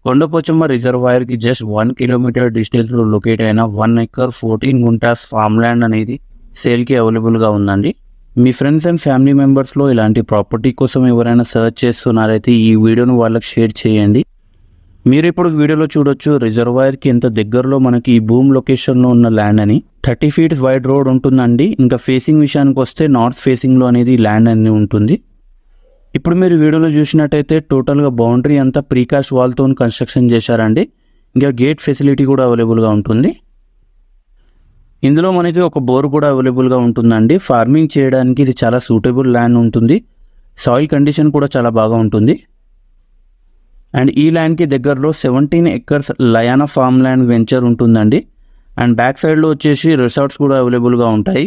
Kondapochamma రిజర్వాయర్కి just 1 kilometre డిస్టెన్స్లో locate అయిన 1 acre 14 guntas farm land అనేది సేల్కి అవైలబుల్గా ఉందండి. మీ ఫ్రెండ్స్ అండ్ ఫ్యామిలీ మెంబర్స్లో ఇలాంటి ప్రాపర్టీ కోసం ఎవరైనా సర్చ్ చేస్తున్నారైతే ఈ వీడియోను వాళ్ళకి షేర్ చేయండి. మీరు ఇప్పుడు వీడియోలో చూడొచ్చు రిజర్వాయర్కి ఎంత దగ్గరలో మనకి ఈ భూమి లొకేషన్లో ఉన్న ల్యాండ్ అని. 30 feet వైడ్ రోడ్ ఉంటుందండి. ఇంకా ఫేసింగ్ విషయానికి వస్తే నార్త్ ఫేసింగ్లో అనేది ల్యాండ్ అనేది ఉంటుంది. ఇప్పుడు మీరు వీడియోలో చూసినట్టయితే టోటల్గా బౌండరీ అంతా ప్రీకాస్ట్ వాల్తో కన్స్ట్రక్షన్ చేశారండి. ఇంకా గేట్ ఫెసిలిటీ కూడా అవైలబుల్గా ఉంటుంది. ఇందులో మనకి ఒక బోర్ కూడా అవైలబుల్గా ఉంటుందండి. ఫార్మింగ్ చేయడానికి ఇది చాలా సూటబుల్ ల్యాండ్ ఉంటుంది. సాయిల్ కండిషన్ కూడా చాలా బాగా ఉంటుంది. అండ్ ఈ ల్యాండ్కి దగ్గరలో 17 acres లయానా ఫామ్ ల్యాండ్ వెంచర్ ఉంటుందండి. అండ్ బ్యాక్ సైడ్లో వచ్చేసి రిసార్ట్స్ కూడా అవైలబుల్గా ఉంటాయి.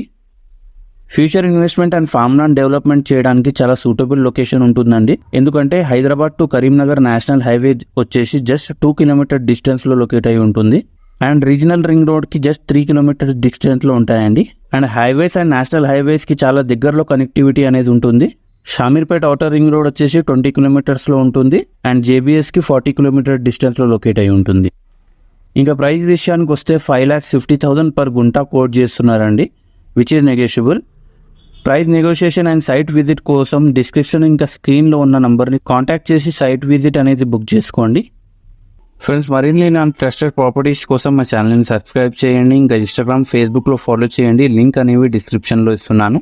Future investment and farm land development చేయడానికి చాలా సూటబుల్ లొకేషన్ ఉంటుందండి. ఎందుకంటే Hyderabad to Karimnagar national highway వచ్చేసి జస్ట్ 2 kilometer డిస్టెన్స్లో లొకేట్ అయి ఉంటుంది. అండ్ రీజనల్ రింగ్ రోడ్కి జస్ట్ 3 kilometers డిస్టెన్స్లో ఉంటాయండి. అండ్ హైవేస్ అండ్ నేషనల్ హైవేస్కి చాలా దగ్గరలో కనెక్టివిటీ అనేది ఉంటుంది. షామీర్పేట్ ఔటర్ రింగ్ రోడ్ వచ్చేసి 20 kilometersలో ఉంటుంది. అండ్ జేబీఎస్కి 40 kilometer డిస్టెన్స్లో లొకేట్ అయి ఉంటుంది. ఇంకా ప్రైస్ విషయానికి వస్తే 5,50,000 per గుంటా కోట్ చేస్తున్నారండి, which is negotiable. Price negotiation and site visit కోసం డిస్క్రిప్షన్ ఇంకా స్క్రీన్లో ఉన్న నంబర్ని కాంటాక్ట్ చేసి సైట్ విజిట్ అనేది బుక్ చేసుకోండి. ఫ్రెండ్స్, మరిన్ని నా ట్రస్టెడ్ ప్రాపర్టీస్ కోసం మా ఛానల్ని సబ్స్క్రైబ్ చేయండి. ఇంకా ఇన్స్టాగ్రామ్, ఫేస్బుక్లో ఫాలో చేయండి. లింక్ అనేవి డిస్క్రిప్షన్లో ఇస్తున్నాను.